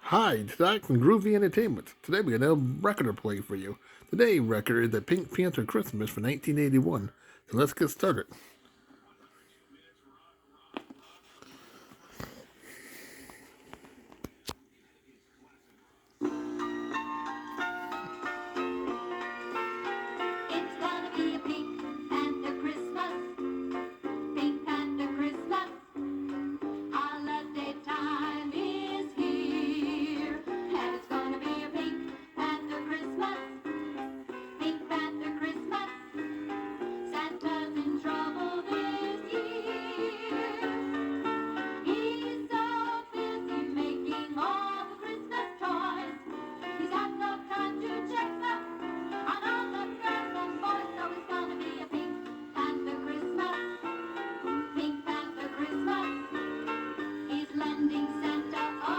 Hi, Doc from Groovy Entertainment. Today we got a record to play for you. Today record is the Pink Panther Christmas for 1981. So let's get started. It's gonna be a Pink Panther Christmas, Pink Panther Christmas. Holiday time is here, and it's gonna be a Pink Panther Christmas, Pink Panther Christmas. Santa's in trouble this year. He's so busy making all the Christmas toys. He's got no time to check up on all the girls and boys, so it's gonna be a Pink Panther Christmas, Pink Panther Christmas. He's lending Santa a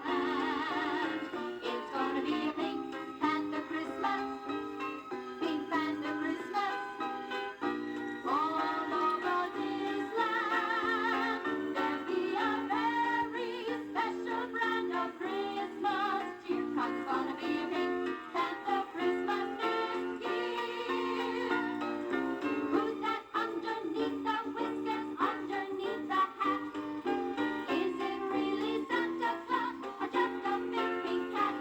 hand. It's gonna be a Pink Panther Christmas, Pink Panther Christmas. All over this land, there'll be a very special brand of Christmas cheer. 'Cause it's gonna be a Pink Panther Christmas this year. Who's that underneath the whiskers, underneath the hat? Is it really Santa Claus or just a big pink cat?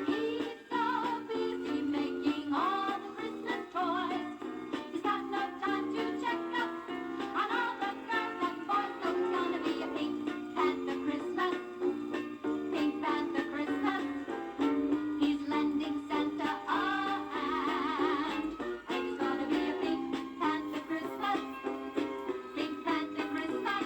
He's so busy making all the Christmas toys. He's got no time to check up on all the girls and boys. So it's gonna be a Pink Panther Christmas, Pink Panther Christmas. He's lending Santa a hand. It's gonna be a Pink Panther Christmas, Pink Panther Christmas.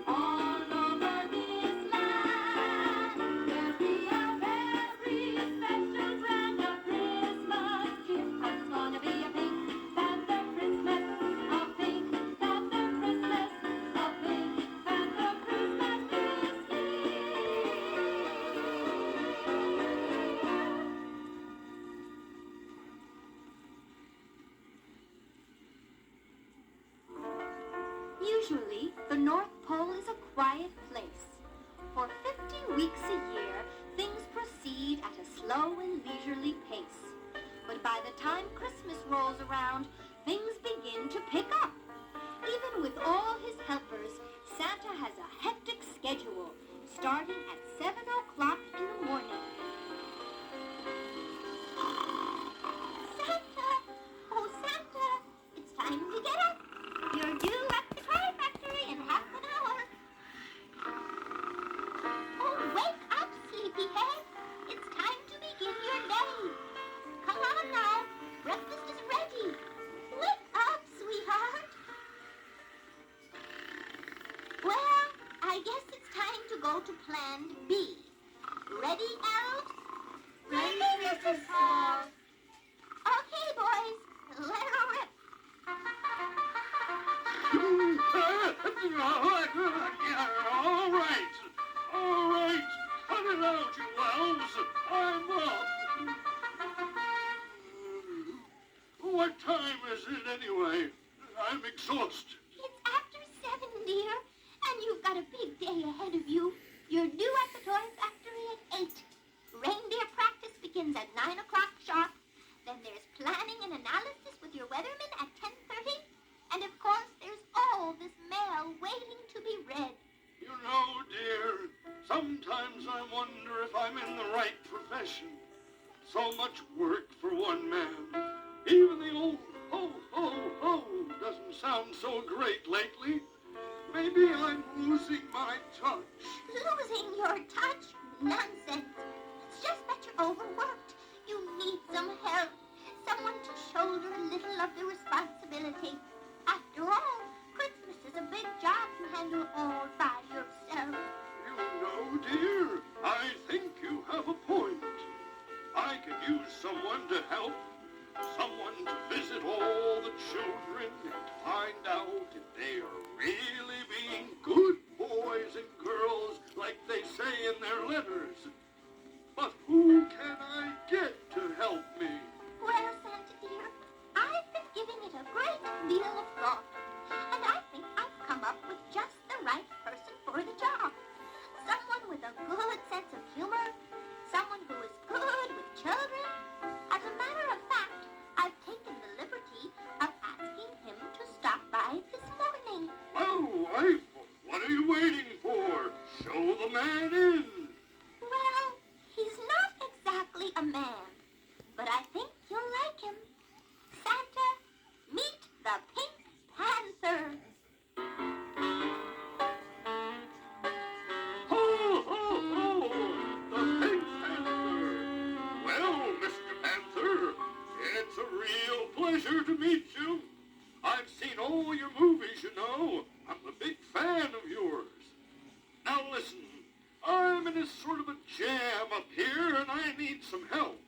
All over this land, there'll be a very special brand of Christmas cheer. 'Cause it's gonna be a Pink Panther Christmas, a Pink Panther Christmas, a Pink Panther Christmas this year. Usually, the North Pole is a quiet place. For 50 weeks a year, things proceed at a slow and leisurely pace. But by the time Christmas rolls around, things begin to pick up. Even with all his helpers, Santa has a hectic schedule, starting at 7 o'clock in the morning. Santa! Oh, Santa! It's time to get up! You're due at the toy factory in half an hour. Oh, wake up, sleepyhead. It's time to begin your day. Come on now. Breakfast is ready. Wake up, sweetheart. Well, I guess it's time to go to Plan B. Ready, elves? Ready, Mrs. Claus. Okay, boys. Let her rip. All right. Cut it out, you elves. I'm up. What time is it anyway? I'm exhausted. It's after 7, dear, and you've got a big day ahead of you. You're due at the toy factory at 8. Reindeer practice begins at 9 o'clock sharp. Then there's planning and analysis with your weatherman at 10:30. And of course, there's all this mail waiting to be read. You know, dear, sometimes I wonder if I'm in the right profession. So much work for one man. Even the old ho, ho, ho doesn't sound so great lately. Maybe I'm losing my touch. Losing your touch? Nonsense. It's just that you're overworked. You need some help. Someone to shoulder a little of the responsibility. After all, Christmas is a big job to handle all by yourself. You know, dear, I think you have a point. I could use someone to help. Someone to visit all the children and find out if they are great deal of thought. And I think I've come up with just the right person for the job. Someone with a good sense of humor, someone who is good with children. As a matter of fact, I've taken the liberty of asking him to stop by this morning. Oh, wife, what are you waiting for? Show the man in. Well, he's not exactly a man, but I think you'll like him. Santa, meet the Pink Panther. Ho, ho, ho! The Pink Panther! Well, Mr. Panther, it's a real pleasure to meet you. I've seen all your movies, you know. I'm a big fan of yours. Now listen, I'm in a sort of a jam up here and I need some help.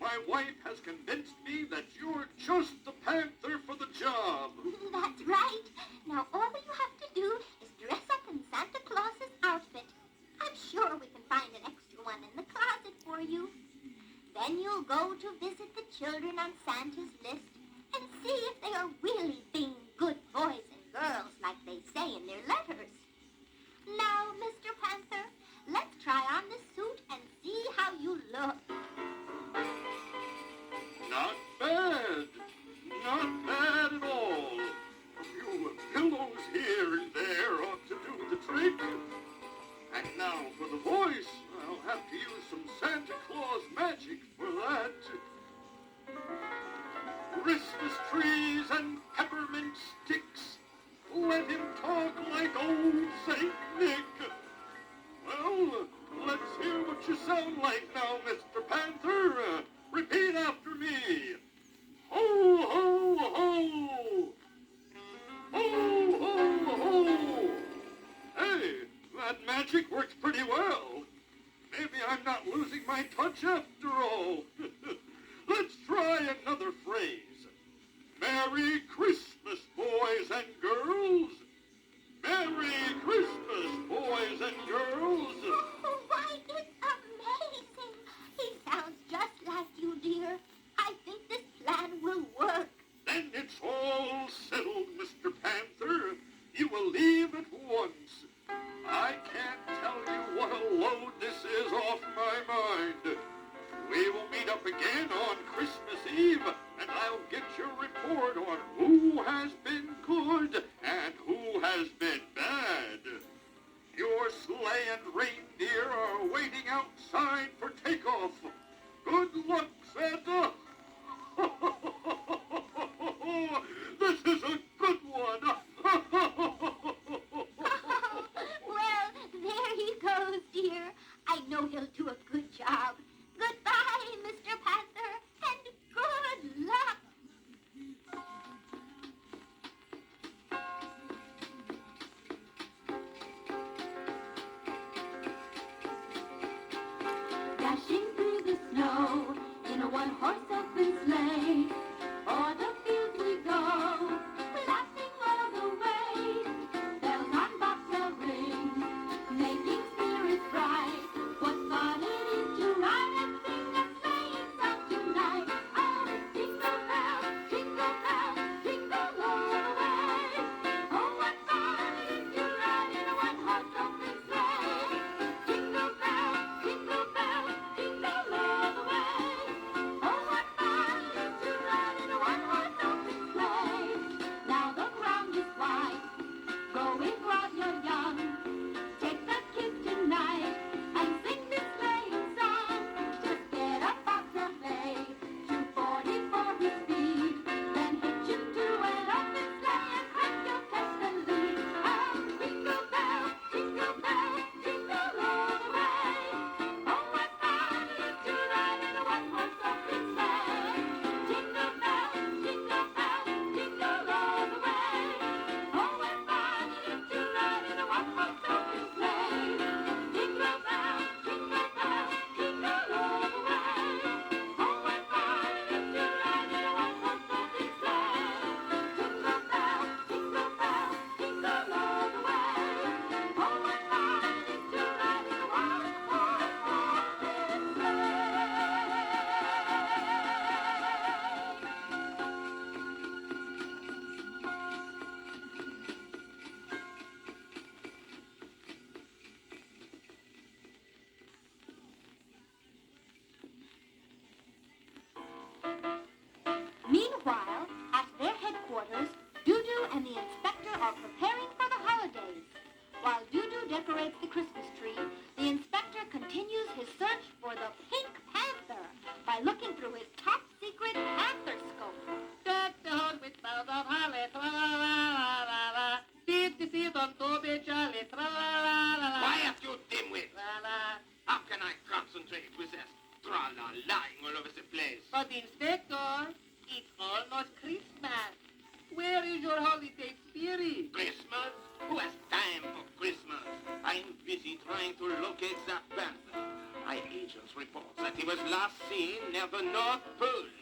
My wife has convinced me that you're just the Panther for the job. That's right. Now all you have to do is dress up in Santa Claus's outfit. I'm sure we can find an extra one in the closet for you. Then you'll go to visit the children on Santa's list and see if they are really being good boys and girls like they say in their letters. Now, Mr. Panther, let's try on this suit and see how you look. Not bad. Not bad at all. A few pillows here and there ought to do the trick. And now for the voice, I'll have to use some Santa Claus magic for that. Christmas trees and peppermint sticks. Let him talk like old Saint Nick. Well, let's hear what you sound like now, Mr. Panther. Repeat after me. Ho, ho, ho! Ho, ho, ho! Hey, that magic works pretty well. Maybe I'm not losing my touch after all. Let's try another phrase. Merry Christmas, boys and girls. Merry Christmas, boys and girls. Oh, why, it's amazing. He sounds just like you, dear. I think this plan will work. Then it's all settled, Mr. Panther. You will leave at once. I can't tell you what a load this is off my mind. We will meet up again on Christmas Eve, and I'll get your report on who has been good and who has been bad. Your sleigh and reindeer are waiting outside for takeoff. Good luck, Santa! This is a good one! Well, there he goes, dear. I know he'll do a good job. Goodbye, Mr. Panther, and good luck. Dashing through the snow in a one-horse open sleigh. O'er the fields we go, laughing all the way. Bells on bobtail ring, making spirits bright. What fun it is to ride and sing a sleighing song tonight. Oh, jingle bells, jingle all the way. Oh, what fun it is to ride in a one-horse open sleigh. Jingle bells, jingle all the way. Oh, what and the inspector are preparing for the holidays. While Doo-Doo decorates the Christmas tree, the inspector continues his search for the Pink Panther by looking through his top-secret Panther scope. Deck the halls with boughs of holly, tra-la-la-la-la-la. Dip-de-dip on Toby Jolly, tra-la-la-la-la. Quiet, you dimwit! La-la. How can I concentrate with that tra-la-lying all over the place? But Inspector, it's almost Christmas. Where is your holiday spirit? Christmas? Who has time for Christmas? I'm busy trying to locate that panther. My agents report that he was last seen near the North Pole.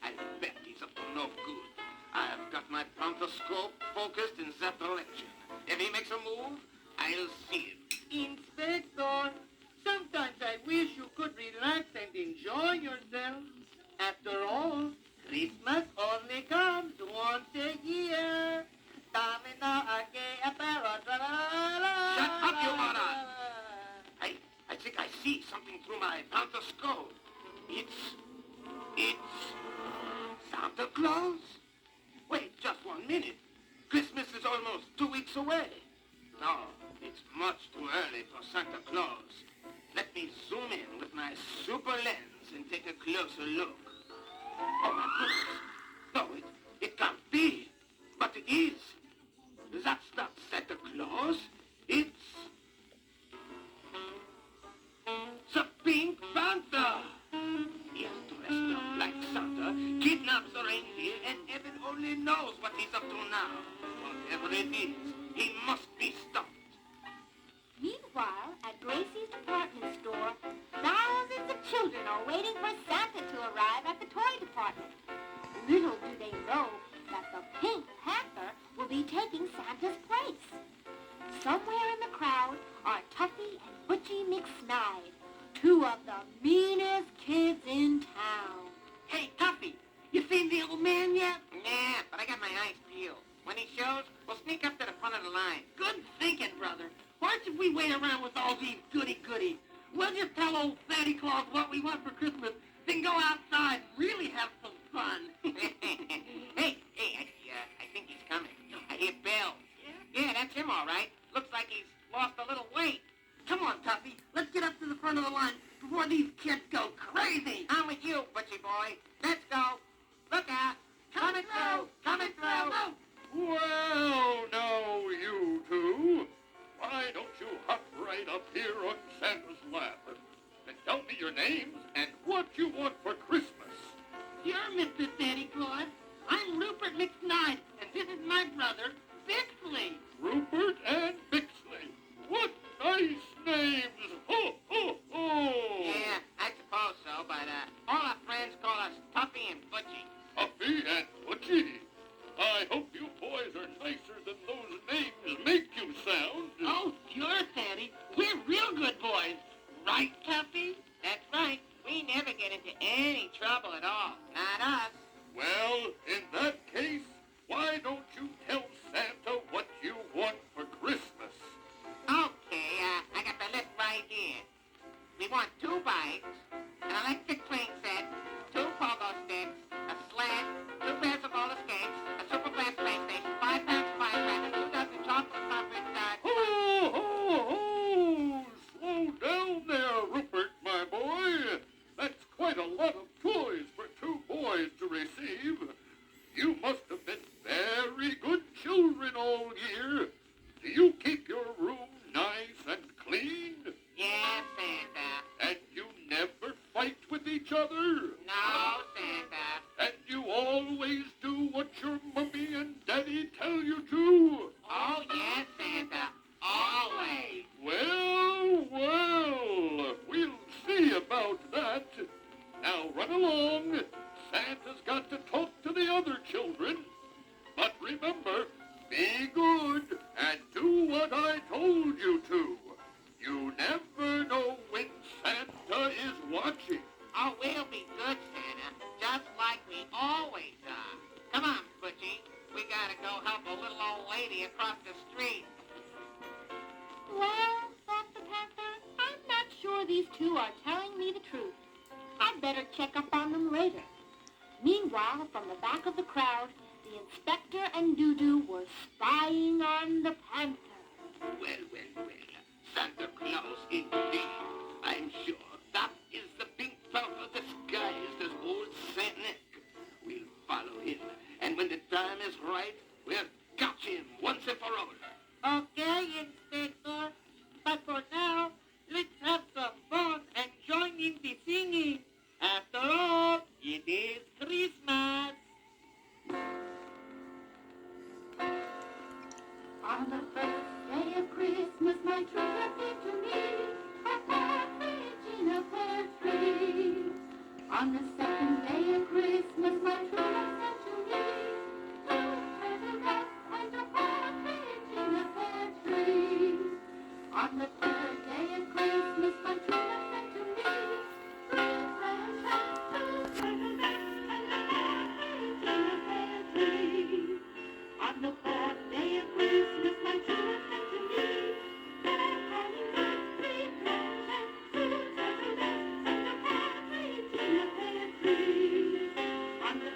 I bet he's up to no good. I've got my panther scope focused in that direction. If he makes a move, I'll see him. Inspector, sometimes I wish you could relax and enjoy yourself. After all, Christmas only comes once a year. Domino, a gay apparel, tra-la-la-la. Shut up, you moron! I think I see something through my panther scope. It's Santa Claus? Wait just 1 minute. Christmas is almost 2 weeks away. No, it's much too early for Santa Claus. Let me zoom in with my super lens and take a closer look. Oh my goodness. No, it can't be. But it is. That's not Santa Claus. It's the Pink Panther. He's dressed up like Santa, kidnaps the reindeer, and heaven only knows what he's up to now. Whatever it is, he must be stopped. Meanwhile, at Gracie's department store, thousands of children are waiting for Santa to arrive at the toy department. Little do they know that the Pink Panther will be taking Santa's place. Somewhere in the crowd are Tuffy and Butchie McSnide, two of the meanest kids in town. Hey, Tuffy, you seen the old man yet? Nah, but I got my eyes peeled. When he shows, we'll sneak up to the front of the line. Good thinking, brother. Why should we wait around with all these goody-goodies? We'll just tell old Santa Claus what we want for Christmas, then go outside and really have some fun. Hey, I think he's coming. I hear Bill. Yeah, that's him, all right. Looks like he's lost a little weight. Come on, Tuffy. Let's get up to the front of the line before these kids go crazy. I'm with you, Butchie boy. Let's go. Look out. Coming through. Coming through. Well, now you two, why don't you hop right up here on Santa's lap and tell me your names and what you want for Christmas? Sure, Mr. Santa Claus. I'm Rupert McSnide, and this is my brother, Bixley. Rupert and Bixley. What nice names! Ho, ho, ho! Yeah, I suppose so, but all our friends call us Tuffy and Butchie. Tuffy and Butchie. I hope you boys are nicer than those names make you sound. Oh, sure, Sandy. We're real good boys. Right, Tuffy? That's right. We never get into any trouble at all. Not us. Well, in that case, why don't you tell Santa what you want for Christmas? Okay, I got the list right here. We want 2 bikes, an electric swing set, 2 pogo sticks, a sled, 2 pairs of roller skates, a super fast PlayStation, 5 pounds of firecrackers, 2 dozen chocolate muffins, Ho, ho, ho! Slow down there, Rupert, my boy. That's quite a lot of toys for 2 boys to receive. You must have been very good children all year. Do you keep your room nice and clean? yeah, Santa. And you never fight with each other? No, Santa. And you always do what your mommy and daddy tell you to? Oh, yes, Santa. Always. Well, well, we'll see about that. Now run along. Santa's got to talk to the other children. But remember, be good and do what I told you to. You never know when Santa is watching. Oh, we'll be good, Santa. Just like we always are. Come on, Butchie. We gotta go help a little old lady across the street. Well, thought the Panther, I'm not sure these two are telling me the truth. I'd better check up on them later. Meanwhile, from the back of the crowd, The inspector and Dudu were spying on the Panther. Well, well, well. Santa Claus indeed. I'm sure that is the pink panther disguised as old Saint Nick. We'll follow him, and when the time is right, we'll catch him once and for all. Okay, Inspector. But for now, let's have some fun and join in the singing. After all, it is Christmas. On the first day of Christmas, my true love gave to me a partridge in a pear tree. On the second day of Christmas, my true love sent to me two turtle doves and a partridge in a pear tree. On the third day of Christmas, my true love sent to me three precious two turtle doves and a partridge in a pear tree. On the fourth day of Christmas, my true love sent to me four calling three precious two turtle doves and a partridge in a pear tree. On the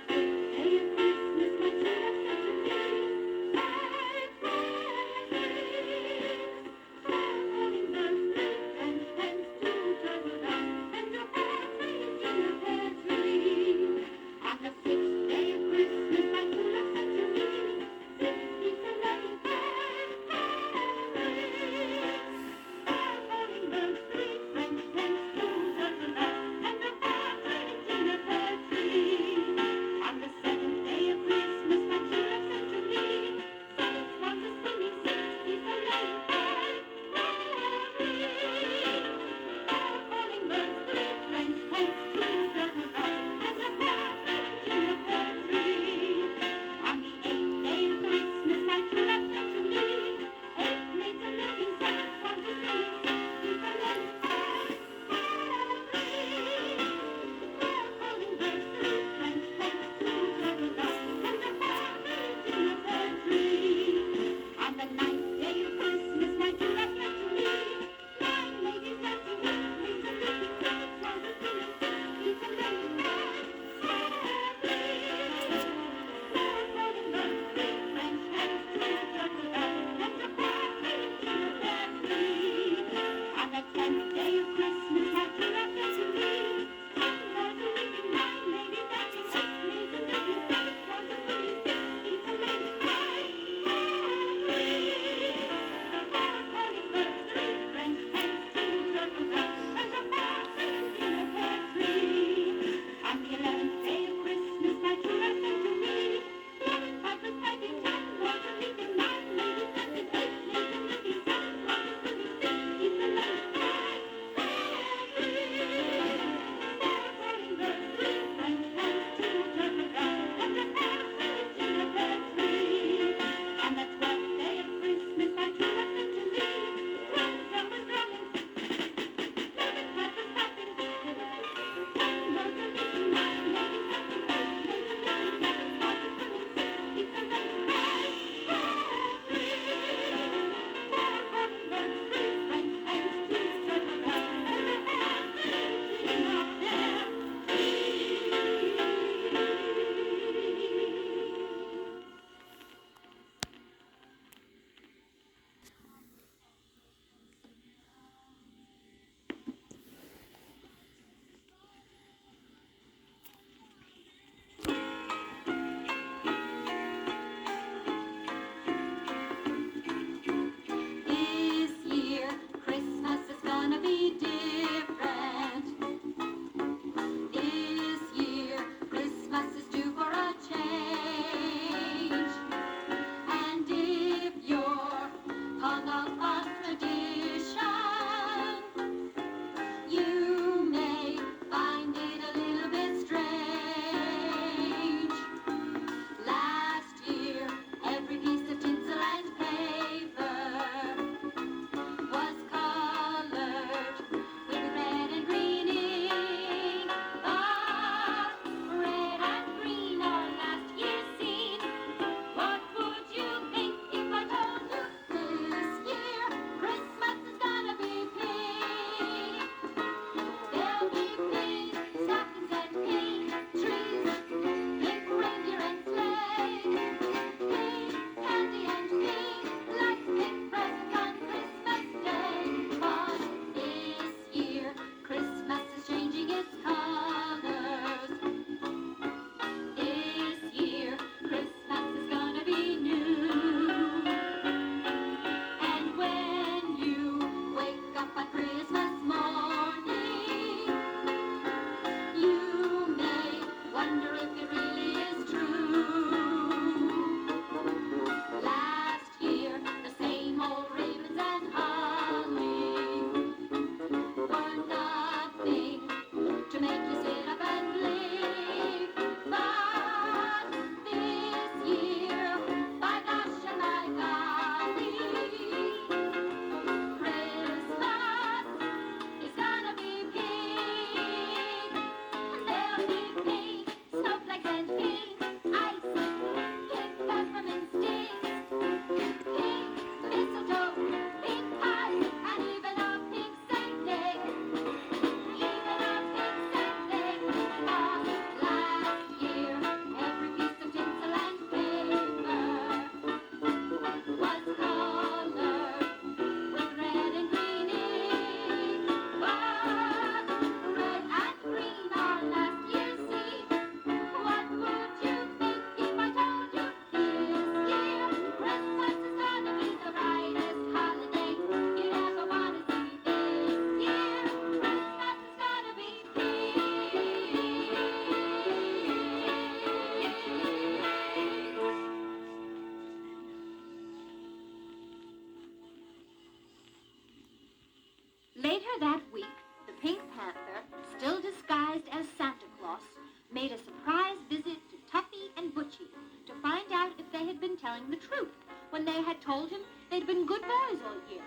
when they had told him they'd been good boys all year.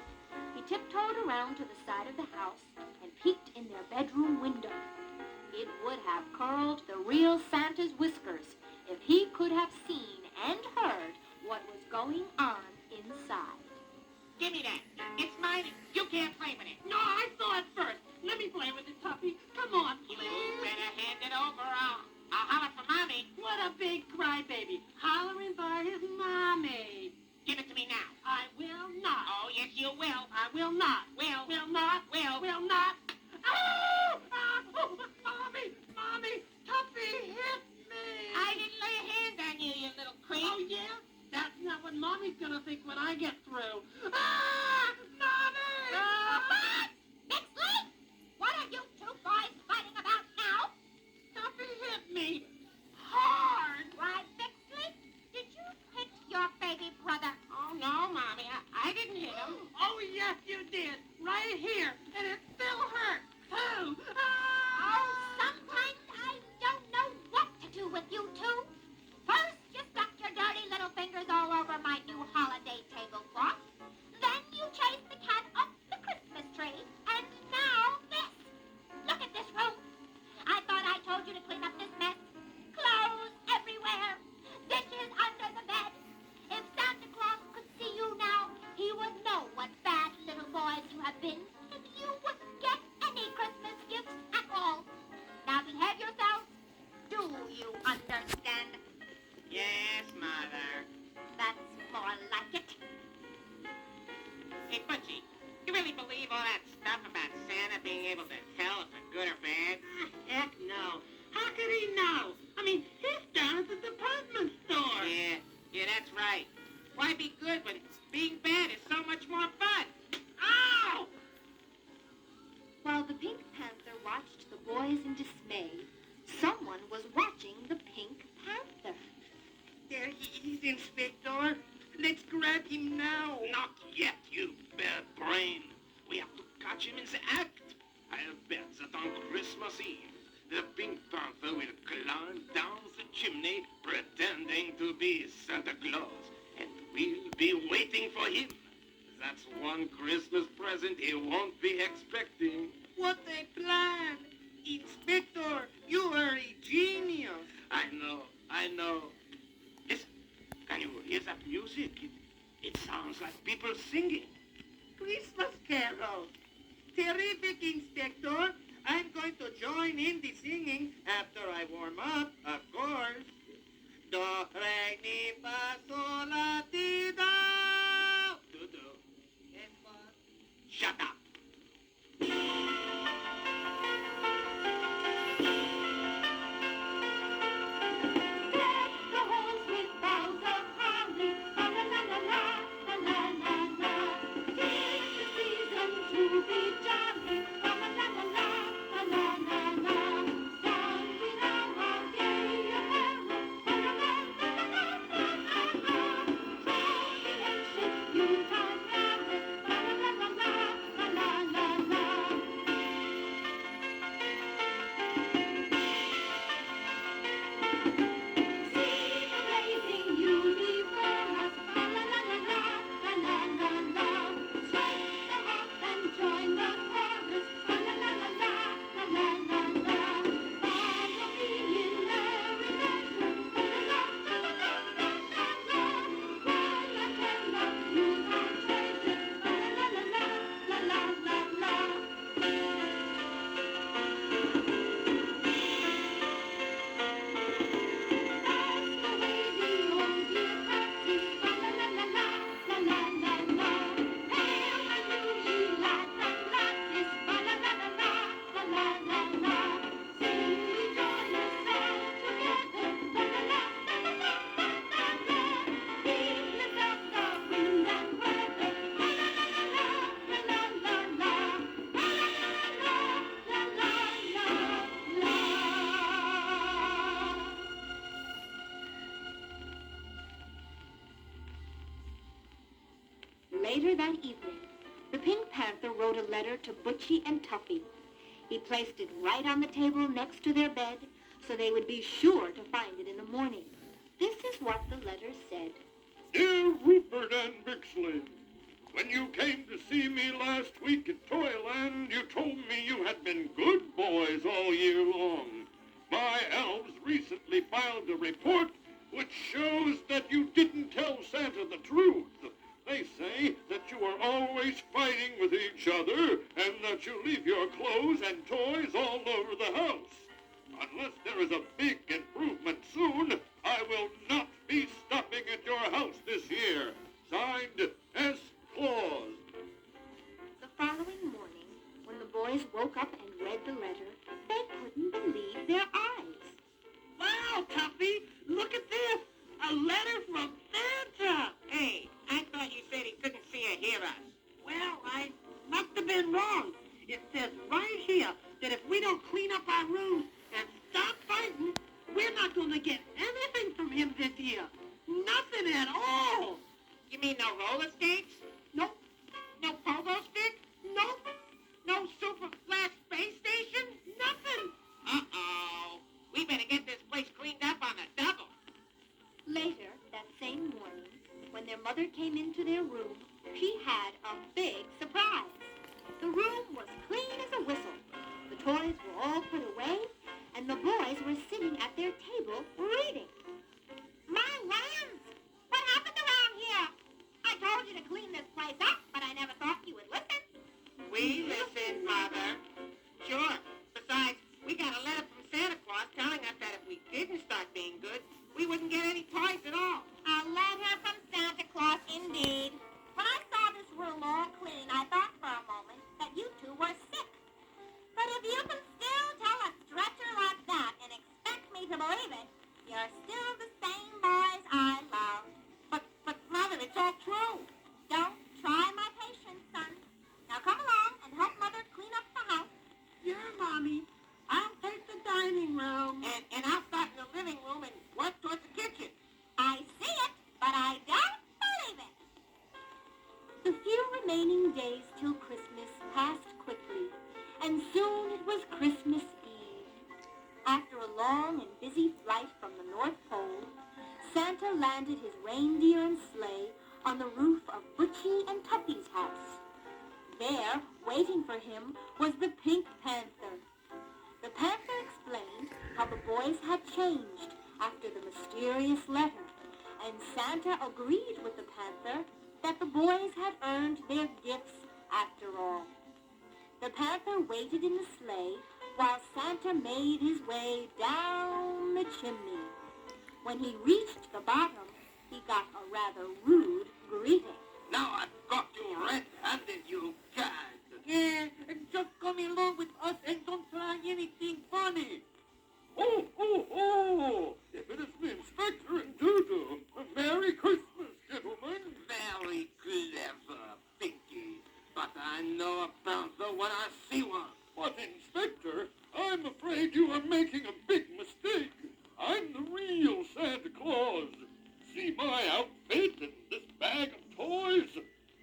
He tiptoed around to the side of the house and peeked in their bedroom window. It would have curled the real Santa's whiskers if he could have seen and heard what was going on inside. Give me that. It's mine. You can't play with it. No, I saw it first. Let me play with it, Tuffy. Come on, please. You better hand it over. I'll holler for Mommy. What a big crybaby. Hollering for his mommy. Give it to me now. I will not. Oh, yes, you will. I will not. Will not. Will not. Oh! Oh! Mommy! Tuffy hit me! I didn't lay a hand on you, you little creep. Oh, yeah? That's not what Mommy's gonna think when I get through. Ah! Mommy! Bixley, what are you two boys fighting about now? Tuffy hit me. Hard! Why, Bixley, did you hit your baby brother? Oh, no, Mommy. I didn't hit him. Oh, yes, you did. Right here. And it still hurts, too. Oh, sometimes I don't know what to do with you two. First, you stuck your dirty little fingers all over my new holiday tablecloth. Then you chased the cat up the Christmas tree. And now this. Look at this room. I thought I told you to clean up this mess. Clothes everywhere. Dishes under the bed. If Santa Claus could see you now, he would know what bad little boys you have been. And you wouldn't get any Christmas gifts at all. Now behave yourselves. Do you understand? Yes, Mother. That's more like it. Hey, Butchie, you really believe all that stuff about Santa being able to tell if they're good or bad? Heck no. How could he know? I mean, he's down at the department store. Yeah, that's right. Why be good when being bad is so much more fun? Ow! While the Pink Panther watched the boys in dismay, someone was watching the Pink Panther. There he is, Inspector. Let's grab him now. Not yet, you bad brain. We have to catch him in the act. I'll bet that on Christmas Eve, the Pink Panther will climb down the chimney pretending to be Santa Claus, and we'll be waiting for him. That's one Christmas present he won't be expecting. What a plan! Inspector, you are a genius. I know. Listen, can you hear that music? It sounds like people singing. Christmas carols. Terrific, Inspector. I'm going to join in the singing after I warm up, of course. Do, re, mi, fa, sol, la, ti, do. Do. Yes, boss. Shut up. Deck the halls with boughs of holly, la la la la la, la la la la. 'Tis the season to be jolly, la la la la la, la la la la. Sounding out our gay apparel, la la la la la la la la. From the ancient Yuletide palace, la la la la la, la la la la. See the blazing Yule before us, la la la la la, la la la la. Strike the harp and join the chorus, la la la la la, la la la la. Follow me in merry measure, la la la la la la la. While I tell of Yuletide treasure, la la la la la, la la la la. That's the way the old year passes, la la la la la, la la la la. Hail the new year, light and gladness, la la la la la, la la la la. Sing we joyous all together, la la la la la la la la. Heedless of the wind and weather, la la la la la, la la la la, la la la la la. Later that evening, the Pink Panther wrote a letter to Butchie and Tuffy. He placed it right on the table next to their bed so they would be sure to find it in the morning. This is what the letter said. Dear Rupert Man Bixley. When you came to see me last week at Toyland, you told me you had been good boys all year long. My elves recently filed a report which shows that you didn't tell Santa the truth. They say that you are always fighting with each other and that you leave your clothes and toys all over the house. Unless there is a big improvement soon, I will not be stopping at your house this year. Signed, S. Claus. The following morning, when the boys woke up and read the letter, they couldn't believe their eyes. Wow, Tuffy, look at this. A letter from Santa. Hey, I thought you said he couldn't see or hear us. Well, I must have been wrong. It says right here that if we don't clean up our rooms and stop fighting, we're not going to get anything from him this year. Nothing at all. You mean no roller skates? Nope. No pogo stick? Nope. No super flash space station? Nothing. Uh-oh. We better get this place cleaned up on the double. Later, that same morning, when their mother came into their room, she had a big surprise. The room was clean as a whistle. The toys were all put away, and the boys were sitting at their table reading. My lambs! What happened around here? I told you to clean this place up, but I never thought you would listen. We listen, Mother. Sure. Besides, we got a letter from Santa Claus telling us that if we didn't start being good, we wouldn't get any toys at all. A letter from Santa Claus, indeed. When I saw this room all clean, I thought for a moment that you two were sick. But if you can still tell a stretcher like that and expect me to believe it, you're still the same boys I love. But Mother, it's all true. Don't try my patience, son. Now come along and help Mother clean up the house. Yeah, Mommy. I'll take the dining room. And I'll start in the living room and work towards the kitchen. I see it, but I don't believe it. The few remaining days till Christmas passed quickly, and soon it was Christmas Eve. After a long and busy flight from the North Pole, Santa landed his reindeer and sleigh on the roof of Butchie and Tuppy's house. There, waiting for him, was the Pink Panther. The Panther explained how the boys had changed after the mysterious letter, and Santa agreed with the Panther that the boys had earned their gifts after all. The Panther waited in the sleigh while Santa made his way down the chimney. When he reached the bottom, he got a rather rude greeting. Now I've got you red-handed, you gad. Yeah, just come along with us and don't try anything funny. Oh, if it is the Inspector and Doodoo, Merry Christmas, gentlemen. Very clever, Pinky. But I know a panther when I see one. But, Inspector, I'm afraid you are making a big mistake. I'm the real Santa Claus. See my outfit and this bag of toys?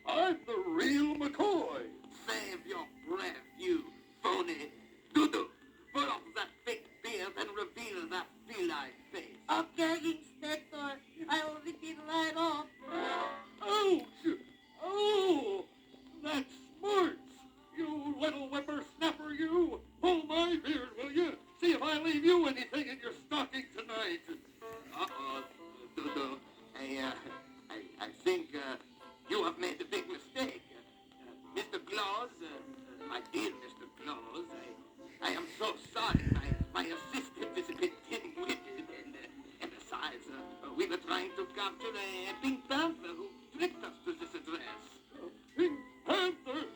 I'm the real McCoy. Save your breath, you phony. Doodoo, put off that fake beard and reveal that feline face. Okay, Inspector. I'll rip it right off. Ouch! Oh, that smarts! You little whippersnapper, you! Pull my beard, will you? See if I leave you anything in your stocking tonight. Uh-oh, Doodoo. I think you have made a big mistake. Mr. Claus, my dear Mr. Claus, I am so sorry. My assistant is a bit dim-witted, and besides, we were trying to capture a pink panther who tricked us to this address. Pink Panther!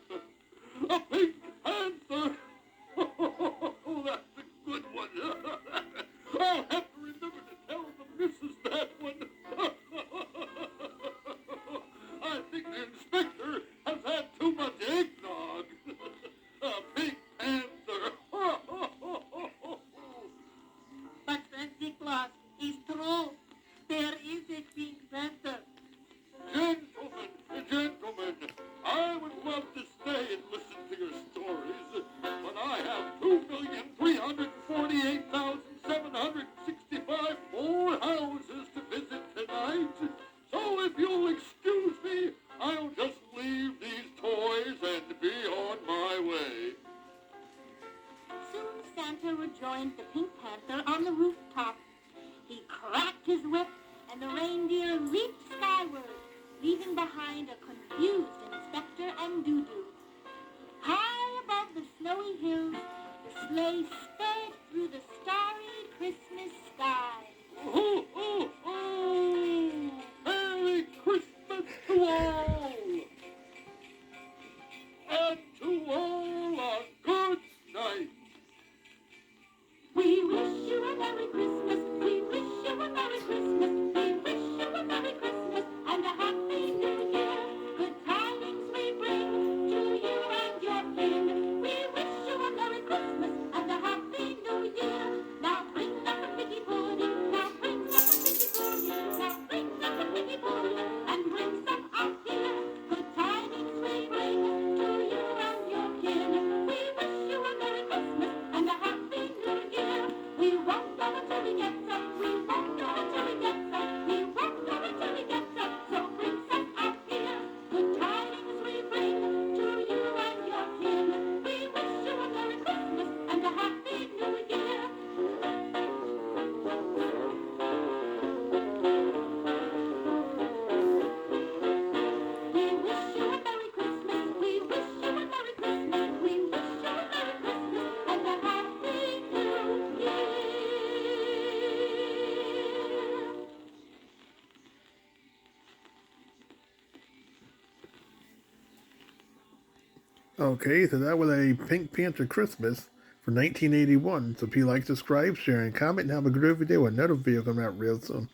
A Pink Panther! Oh, that's a good one. I'll have to remember to tell the missus that one. I think the Inspector has had too much eggnog. A Pink Panther! But Santa Claus is true. There is a Pink Panther. Gentlemen, I would love to stay and listen to your stories, but I have 2,348,765 more houses to visit tonight. So if you'll excuse me, joined the Pink Panther on the rooftop. He cracked his whip, and the reindeer leaped skyward, leaving behind a confused Inspector and Doo-Doo. High above the snowy hills, the sleigh sped through the starry Christmas sky. Oh, oh, oh! Merry Christmas to all! And to all a good night! We wish you a Merry Christmas. We wish you a Merry Christmas. We wish you a Merry Christmas and a Happy New Year. Good tidings we bring to you and your kin. We wish you a Merry Christmas and a Happy New Year. Now bring up a piggy pudding. Now bring up a piggy pudding. Now bring up a piggy pudding and bring some out here. Good tidings we bring to you and your kin. We wish you a Merry Christmas and a Happy New Year. We won't know until we get some. We won't know until we get some. We won't know until we get some. So bring some out here. Good tidings we bring to you and your kin. We wish you a Merry Christmas and a Happy New Year. We wish you a Merry Christmas. We wish you a Merry Christmas. We wish you a Merry Christmas and a Happy New Year. Okay, so that was a Pink Panther Christmas for 1981. So if you like, subscribe, share, and comment, and have a groovy day with another video coming out real soon.